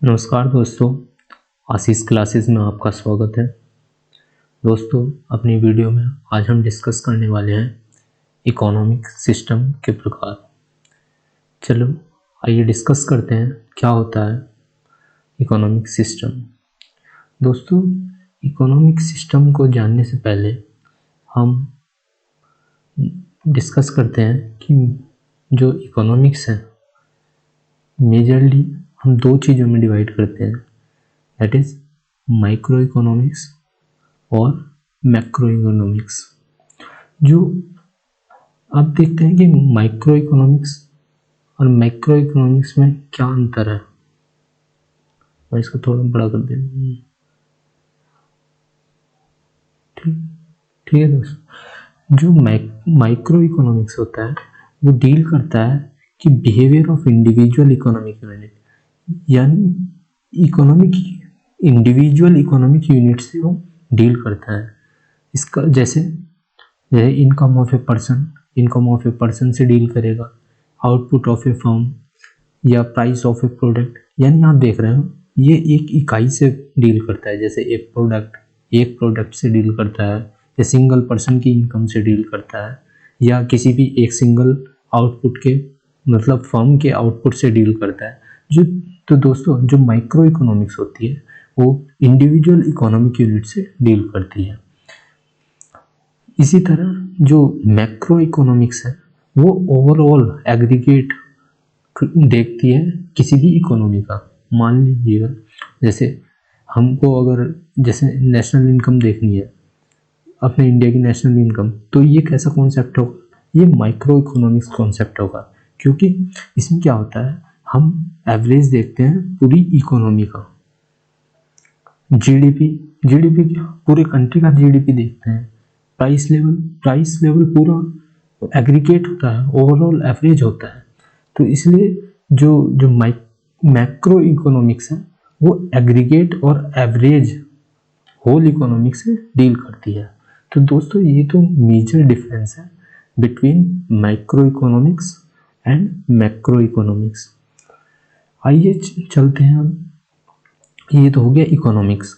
नमस्कार दोस्तों, आशीष क्लासेस में आपका स्वागत है। दोस्तों, अपनी वीडियो में आज हम डिस्कस करने वाले हैं इकोनॉमिक सिस्टम के प्रकार। चलो आइए डिस्कस करते हैं क्या होता है इकोनॉमिक सिस्टम। दोस्तों, इकोनॉमिक सिस्टम को जानने से पहले हम डिस्कस करते हैं कि जो इकोनॉमिक्स है मेजरली हम दो चीज़ों में डिवाइड करते हैं, दैट इज माइक्रो इकोनॉमिक्स और मैक्रो इकोनॉमिक्स। जो आप देखते हैं कि माइक्रो इकोनॉमिक्स और मैक्रो इकोनॉमिक्स में क्या अंतर है। मैं इसको थोड़ा बड़ा कर देता हूँ। ठीक है दोस्तों, जो माइक्रो इकोनॉमिक्स होता है वो डील करता है कि behaviour of individual economic unit, यानी इंडिविजुअल इकोनॉमिक यूनिट से वो डील करता है। इसका जैसे इनकम ऑफ ए पर्सन से डील करेगा, आउटपुट ऑफ ए फर्म या प्राइस ऑफ ए प्रोडक्ट, यानी आप देख रहे हो ये एक इकाई से डील करता है। जैसे एक प्रोडक्ट से डील करता है, या सिंगल पर्सन की इनकम से डील करता है, या किसी भी एक सिंगल आउटपुट के मतलब फर्म के आउटपुट से डील करता है। तो दोस्तों, जो माइक्रो इकोनॉमिक्स होती है वो इंडिविजुअल इकोनॉमिक यूनिट से डील करती है। इसी तरह जो मैक्रो इकोनॉमिक्स है वो ओवरऑल एग्रीगेट देखती है किसी भी इकोनॉमी का। मान लीजिएगा जैसे हमको अगर जैसे नेशनल इनकम देखनी है, अपने इंडिया की नेशनल इनकम, तो ये कैसा कॉन्सेप्ट होगा, ये माइक्रो इकोनॉमिक्स कॉन्सेप्ट होगा। क्योंकि इसमें क्या होता है, हम एवरेज देखते हैं पूरी इकोनॉमी का, जीडीपी क्या पूरे कंट्री का जीडीपी देखते हैं, प्राइस लेवल पूरा एग्रीगेट होता है, ओवरऑल एवरेज होता है। तो इसलिए जो मैक्रो इकोनॉमिक्स है वो एग्रीगेट और एवरेज होल इकोनॉमिक्स से डील करती है। तो दोस्तों, ये तो मेजर डिफरेंस है between micro economics and macro economics. आइए चलते हैं अब। ये तो हो गया इकोनॉमिक्स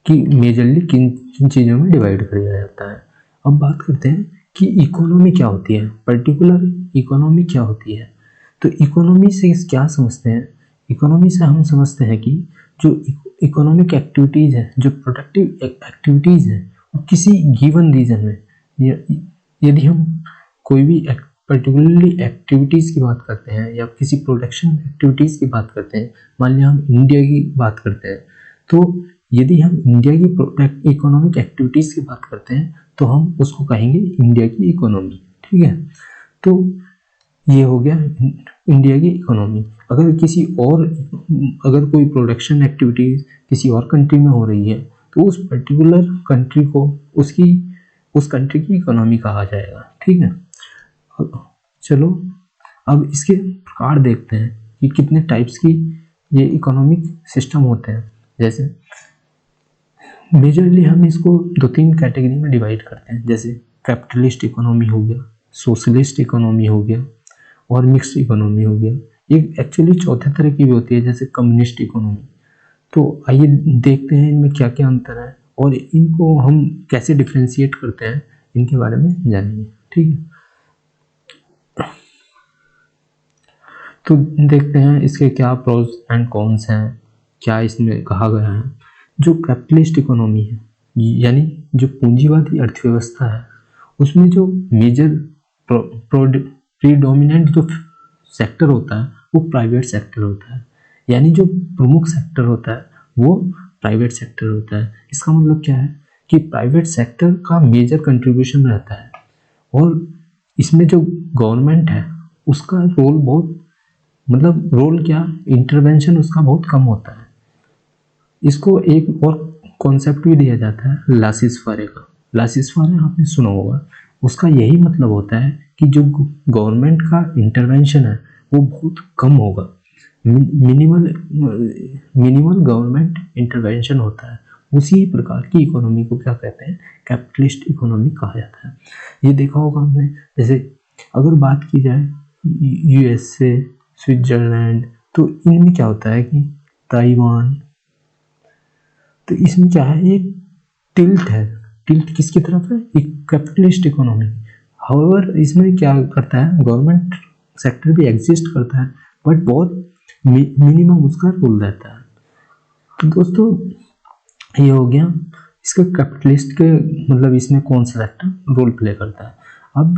कि मेजरली किन चीज़ों में डिवाइड किया जाता है। अब बात करते हैं कि इकोनॉमी क्या होती है, पर्टिकुलर इकोनॉमी क्या होती है। तो इकोनॉमी से क्या समझते हैं, इकोनॉमी से हम समझते हैं कि जो इकोनॉमिक एक्टिविटीज़ है, जो प्रोडक्टिव एक्टिविटीज़ है, वो किसी गिवन रीजन में, यदि हम कोई भी पर्टिकुलरली एक्टिविटीज़ की बात करते हैं या किसी प्रोडक्शन एक्टिविटीज़ की बात करते हैं, मान लिया हम इंडिया की बात करते हैं, तो यदि हम इंडिया की इकोनॉमिक एक्टिविटीज़ की बात करते हैं तो हम उसको कहेंगे इंडिया की इकोनॉमी। ठीक है, तो ये हो गया इंडिया की इकोनॉमी। अगर कोई प्रोडक्शन एक्टिविटीज किसी और कंट्री में हो रही है तो उस पर्टिकुलर कंट्री को उस कंट्री की इकोनॉमी कहा जाएगा। ठीक है, चलो अब इसके प्रकार देखते हैं कि कितने टाइप्स की ये इकोनॉमिक सिस्टम होते हैं। जैसे मेजरली हम इसको 2-3 कैटेगरी में डिवाइड करते हैं, जैसे कैपिटलिस्ट इकोनॉमी हो गया, सोशलिस्ट इकोनॉमी हो गया और मिक्स्ड इकोनॉमी हो गया। एक एक्चुअली चौथे तरह की भी होती है, जैसे कम्युनिस्ट इकोनॉमी। तो आइए देखते हैं इनमें क्या क्या अंतर है और इनको हम कैसे डिफ्रेंशिएट करते हैं, इनके बारे में जानेंगे। ठीक है, तो देखते हैं इसके क्या प्रोज एंड कॉन्स हैं, क्या इसमें कहा गया है। जो कैपिटलिस्ट इकोनॉमी है, यानी जो पूंजीवादी अर्थव्यवस्था है, उसमें जो मेजर प्रीडोमिनेंट जो सेक्टर होता है वो प्राइवेट सेक्टर होता है, यानी जो प्रमुख सेक्टर होता है वो प्राइवेट सेक्टर होता है। इसका मतलब क्या है कि प्राइवेट सेक्टर का मेजर कंट्रीब्यूशन रहता है और इसमें जो गवर्नमेंट है उसका रोल इंटरवेंशन उसका बहुत कम होता है। इसको एक और कॉन्सेप्ट भी दिया जाता है लासिस फारे का। लासिस फारे आपने सुना होगा, उसका यही मतलब होता है कि जो गवर्नमेंट का इंटरवेंशन है वो बहुत कम होगा, मिनिमल गवर्नमेंट इंटरवेंशन होता है। उसी प्रकार की इकोनॉमी को क्या कहते हैं, कैपिटलिस्ट इकोनॉमी कहा जाता है। ये देखा होगा हमने, जैसे अगर बात की जाए यूएसए, स्विट्जरलैंड, तो इनमें क्या होता है कि ताइवान। तो इसमें क्या है, एक टिल्ट है। टिल्ट किसकी तरफ है, एक कैपिटलिस्ट इकोनॉमी। हाउएवर इसमें क्या करता है, गवर्नमेंट सेक्टर भी एग्जिस्ट करता है बट बहुत मिनिमम उसका रोल रहता है। तो दोस्तों ये हो गया इसका कैपिटलिस्ट के मतलब इसमें कौन सा सेक्टर रोल प्ले करता है। अब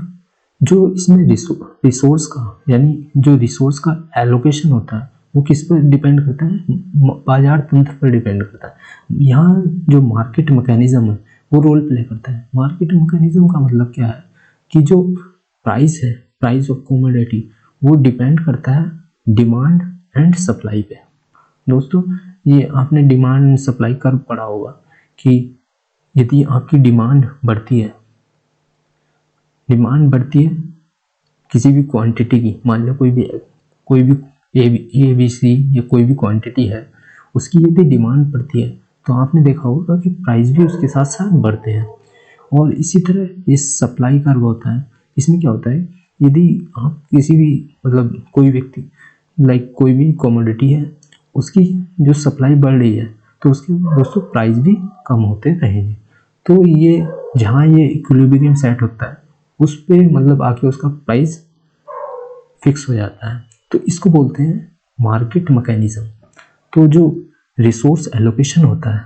जो इसमें रिसोर्स का यानी जो रिसोर्स का एलोकेशन होता है वो किस पर डिपेंड करता है, बाजार तंत्र पर डिपेंड करता है। यहाँ जो मार्केट मैकेनिज्म है वो रोल प्ले करता है। मार्केट मैकेनिज्म का मतलब क्या है कि जो प्राइस है, प्राइस ऑफ कमोडिटी, वो डिपेंड करता है डिमांड एंड सप्लाई पे। दोस्तों ये आपने डिमांड एंड सप्लाई कर्व पढ़ा होगा कि यदि आपकी डिमांड बढ़ती है किसी भी क्वांटिटी की, मान लो कोई भी ए बी सी या कोई भी क्वांटिटी है, उसकी यदि डिमांड बढ़ती है तो आपने देखा होगा कि प्राइस भी उसके साथ साथ बढ़ते हैं। और इसी तरह ये सप्लाई कर्व होता है। इसमें क्या होता है, यदि आप किसी भी मतलब कोई व्यक्ति कोई भी कमोडिटी है, उसकी जो सप्लाई बढ़ रही है तो उसके दोस्तों प्राइस भी कम होते रहेंगे। तो ये जहाँ ये इक्विलिब्रियम सेट होता है उस पे मतलब आके उसका प्राइस फिक्स हो जाता है। तो इसको बोलते हैं मार्केट मैकेनिज्म। तो जो रिसोर्स एलोकेशन होता है,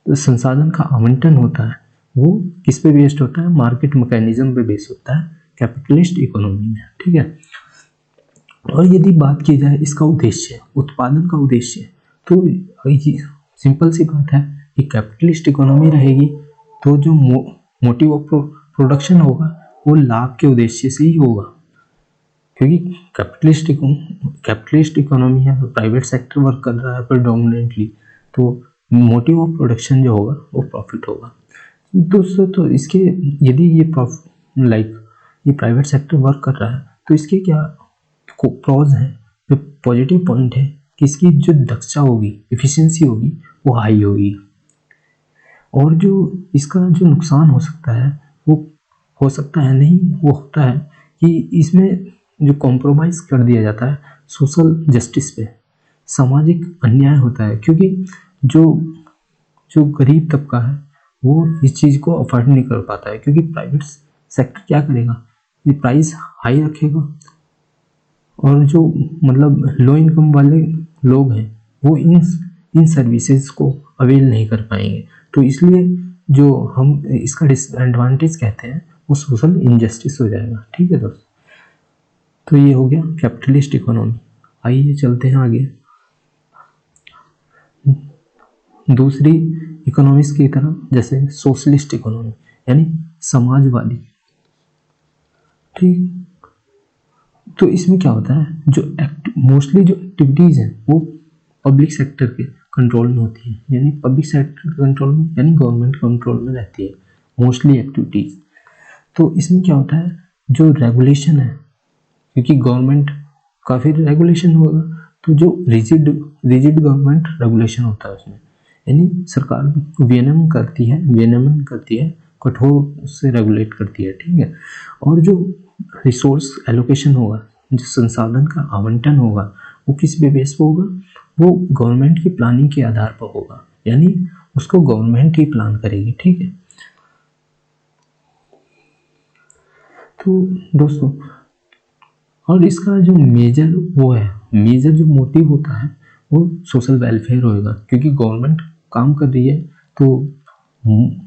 तो संसाधन का आवंटन होता है, वो किस पे बेस्ड होता है, मार्केट मैकेनिज्म पे बेस्ड होता है कैपिटलिस्ट इकोनॉमी में। ठीक है। और यदि बात की जाए इसका उद्देश्य, उत्पादन का उद्देश्य, तो सिंपल सी बात है कि कैपिटलिस्ट इकोनॉमी रहेगी तो जो मोटिव ऑफ प्रोडक्शन होगा वो लाभ के उद्देश्य से ही होगा, क्योंकि कैपिटलिस्ट इकोनॉमी है, प्राइवेट सेक्टर वर्क कर रहा है प्रेडोमिनेंटली, तो मोटिव ऑफ प्रोडक्शन जो होगा वो प्रॉफिट होगा। दोस्तों तो इसके यदि ये प्राइवेट सेक्टर वर्क कर रहा है तो इसके क्या प्रोज हैं, जो पॉजिटिव पॉइंट है कि इसकी जो दक्षता होगी, एफिशिएंसी होगी, वो हाई होगी। और जो इसका जो नुकसान हो सकता है वो हो सकता है नहीं, वो होता है कि इसमें जो कॉम्प्रोमाइज़ कर दिया जाता है सोशल जस्टिस पे, सामाजिक अन्याय होता है, क्योंकि जो गरीब तबका है वो इस चीज़ को अफोर्ड नहीं कर पाता है, क्योंकि प्राइवेट सेक्टर क्या करेगा, ये प्राइस हाई रखेगा और जो मतलब लो इनकम वाले लोग हैं वो इन सर्विसेज को अवेल नहीं कर पाएंगे। तो इसलिए जो हम इसका डिसएडवांटेज कहते हैं वो सोशल इनजस्टिस हो जाएगा। ठीक है दोस्तों, तो ये हो गया कैपिटलिस्ट इकोनॉमी। आइए चलते हैं आगे दूसरी इकोनॉमिक्स की तरफ, जैसे सोशलिस्ट इकोनॉमी यानी समाजवादी। ठीक, तो इसमें क्या होता है, जो मोस्टली जो एक्टिविटीज़ हैं वो पब्लिक सेक्टर के कंट्रोल में होती है, यानी पब्लिक सेक्टर कंट्रोल में यानी गवर्नमेंट कंट्रोल में रहती है मोस्टली एक्टिविटीज़। तो इसमें क्या होता है, जो रेगुलेशन है, क्योंकि गवर्नमेंट का फिर रेगुलेशन होगा, तो जो रिजिड गवर्नमेंट रेगुलेशन होता है उसमें, यानी सरकार विनियमन करती है, कठोर उससे रेगुलेट करती है। ठीक है। और जो रिसोर्स एलोकेशन होगा, जो संसाधन का आवंटन होगा, वो किस बेस पर होगा, वो गवर्नमेंट की प्लानिंग के आधार पर होगा, यानी उसको गवर्नमेंट ही प्लान करेगी। ठीक है। तो दोस्तों और इसका जो मेजर जो मोटिव होता है वो सोशल वेलफेयर होगा, क्योंकि गवर्नमेंट काम कर रही है तो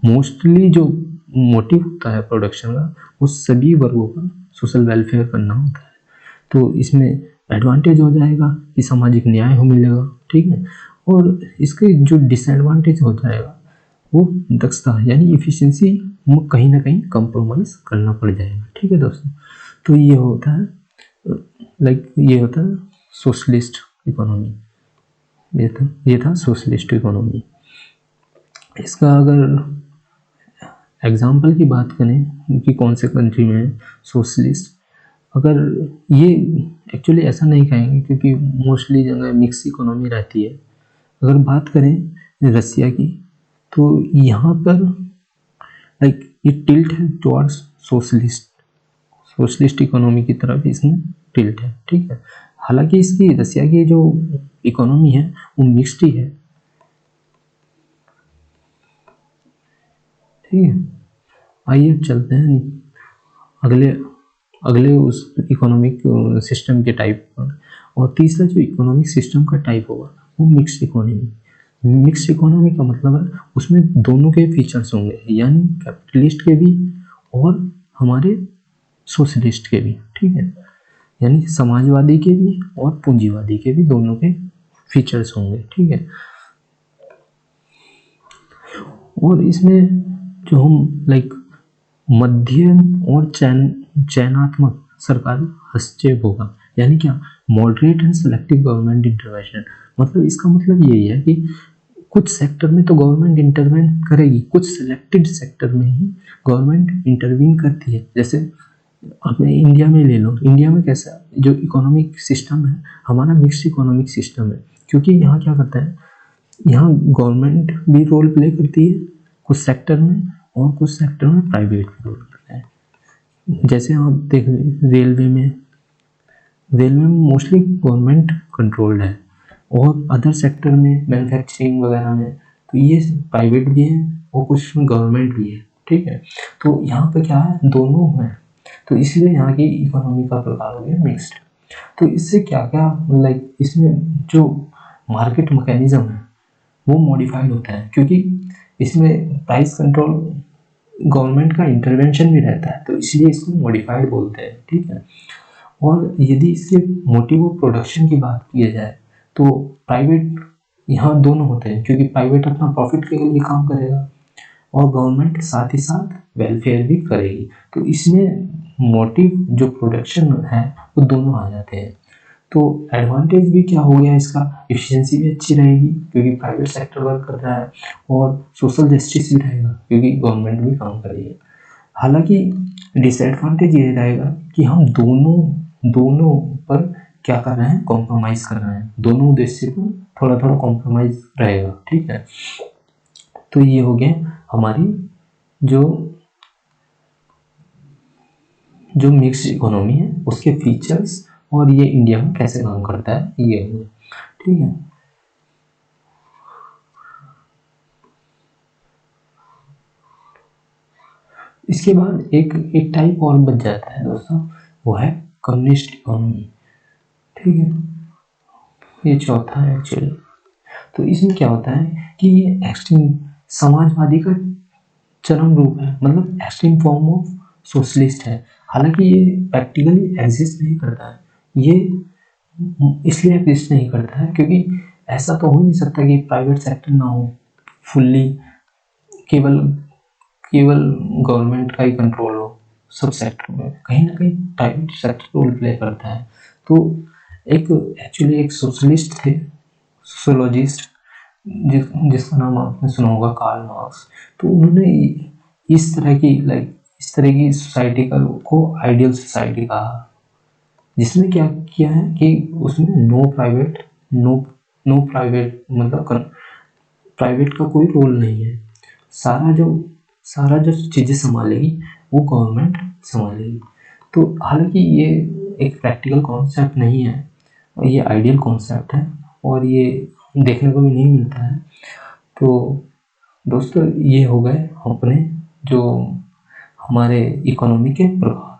मोस्टली जो मोटिव होता है प्रोडक्शन का वो सभी वर्गों का सोशल वेलफेयर करना होता है। तो इसमें एडवांटेज हो जाएगा कि सामाजिक न्याय हो मिलेगा। ठीक है। और इसके जो डिसएडवांटेज हो जाएगा वो दक्षता यानी इफिशिएंसी में कहीं ना कहीं कंप्रोमाइज करना पड़ जाएगा। ठीक है दोस्तों, तो ये होता है सोशलिस्ट इकोनॉमी। ये था सोशलिस्ट इकोनॉमी। इसका अगर एग्जाम्पल की बात करें कि कौन से कंट्री में है सोशलिस्ट, अगर ये एक्चुअली ऐसा नहीं कहेंगे क्योंकि मोस्टली जगह मिक्स इकोनॉमी रहती है। अगर बात करें रसिया की, तो यहाँ पर ये टिल्ट है टुवर्ड्स सोशलिस्ट इकोनॉमी की तरफ इसमें टिल्ट है। ठीक है। हालांकि इसकी रसिया की जो इकोनॉमी है वो मिक्स्ड ही है। ठीक है, आइए चलते हैं अगले अगले उस इकोनॉमिक सिस्टम के टाइप पर। और तीसरा जो इकोनॉमिक सिस्टम का टाइप होगा वो मिक्स्ड इकोनॉमी। मिक्स्ड इकोनॉमी का मतलब है उसमें दोनों के फीचर्स होंगे, यानी कैपिटलिस्ट के भी और हमारे सोशलिस्ट के भी। ठीक है, यानी समाजवादी के भी और पूंजीवादी के भी, दोनों के फीचर्स होंगे। ठीक है, और इसमें जो हम मध्यम और चयनात्मक सरकारी हस्तक्षेप होगा, यानी क्या, moderate and selective government intervention. मतलब इसका मतलब यही है कि कुछ सेक्टर में तो गवर्नमेंट इंटरवेंट करेगी, कुछ सिलेक्टेड सेक्टर में ही गवर्नमेंट इंटरवीन करती है। जैसे अपने इंडिया में ले लो, इंडिया में कैसा जो इकोनॉमिक सिस्टम है हमारा मिक्स्ड इकोनॉमिक सिस्टम है, क्योंकि यहाँ क्या करता है, यहाँ गवर्नमेंट भी रोल प्ले करती है कुछ सेक्टर में और कुछ सेक्टर में प्राइवेट भी रोल करता है। जैसे आप देख रेलवे में मोस्टली गवर्नमेंट कंट्रोल्ड है, और अदर सेक्टर में मैन्युफैक्चरिंग वगैरह में तो ये प्राइवेट भी है और कुछ में गवर्नमेंट भी है। ठीक है, तो यहाँ पे क्या है, दोनों हैं, तो इसलिए यहाँ की इकोनॉमी का प्रकार हो गया मिक्स्ड। तो इससे क्या क्या इसमें जो मार्केट मैकेनिज्म है वो मॉडिफाइड होता है, क्योंकि इसमें प्राइस कंट्रोल गवर्नमेंट का इंटरवेंशन भी रहता है, तो इसलिए इसको मॉडिफाइड बोलते हैं। ठीक है, और यदि इसके मोटिव ऑफ प्रोडक्शन की बात की जाए तो प्राइवेट यहाँ दोनों होते हैं, क्योंकि प्राइवेट अपना प्रॉफिट के लिए काम करेगा और गवर्नमेंट साथ ही साथ वेलफेयर भी करेगी, तो इसमें मोटिव जो प्रोडक्शन है वो दोनों आ जाते हैं। तो एडवांटेज भी क्या हो गया इसका, एफिशिएंसी भी अच्छी रहेगी क्योंकि प्राइवेट सेक्टर वर्क कर रहा है, और सोशल जस्टिस भी रहेगा क्योंकि गवर्नमेंट भी काम करेगी। हालांकि डिसएडवांटेज ये रहेगा कि हम दोनों पर क्या कर रहे हैं, कॉम्प्रोमाइज कर रहे हैं, दोनों उद्देश्य पर थोड़ा थोड़ा कॉम्प्रोमाइज रहेगा। ठीक है, तो ये हो गया हमारी जो मिक्स्ड इकोनॉमी है उसके फीचर्स, और ये इंडिया में कैसे काम करता है ये हो गया। ठीक है, इसके बाद एक टाइप और बच जाता है दोस्तों, वो है कम्युनिस्ट इकोनॉमी। ठीक है, ये चौथा है एक्चुअली। तो इसमें क्या होता है कि ये एक्सट्रीम समाजवादी का चरम रूप है, मतलब एक्सट्रीम फॉर्म ऑफ सोशलिस्ट है। हालांकि ये प्रैक्टिकली एग्जिस्ट नहीं करता है, ये इसलिए एग्जिस्ट नहीं करता है क्योंकि ऐसा तो हो नहीं सकता कि प्राइवेट सेक्टर ना हो फुल्ली, केवल गवर्नमेंट का ही कंट्रोल हो सब सेक्टर में, कहीं ना कहीं प्राइवेट सेक्टर रोल प्ले करता है। तो एक्चुअली एक सोशलिस्ट थे, सोशोलॉजिस्ट, जिसका नाम आपने सुना होगा, कार्ल मार्क्स। तो उन्होंने इस तरह की सोसाइटी को आइडियल सोसाइटी कहा, जिसमें क्या किया है कि उसमें नो प्राइवेट मतलब प्राइवेट का कोई रोल नहीं है, सारा जो चीज़ें संभालेगी वो गवर्नमेंट संभालेगी। तो हालांकि ये एक प्रैक्टिकल कॉन्सेप्ट नहीं है, ये आइडियल कॉन्सेप्ट है और ये देखने को भी नहीं मिलता है। तो दोस्तों ये हो गए अपने जो हमारे इकोनॉमी के प्रभाव।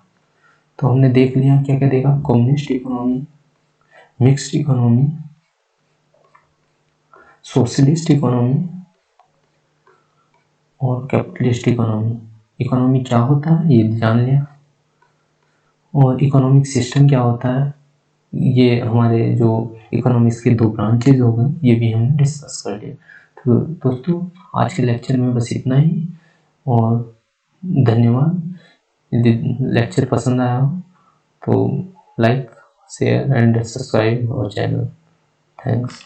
तो हमने देख लिया क्या क्या देखा, communist economy, mixed economy, socialist economy और कैपिटलिस्ट इकोनॉमी। इकोनॉमी क्या होता है ये जान लिया, और इकोनॉमिक सिस्टम क्या होता है, ये हमारे जो इकोनॉमिक्स के 2 ब्रांचेज हो गए, ये भी हमने डिस्कस कर लिया। तो दोस्तों आज के लेक्चर में बस इतना ही, और धन्यवाद। यदि लेक्चर पसंद आया हो तो like, share and subscribe our channel. Thanks.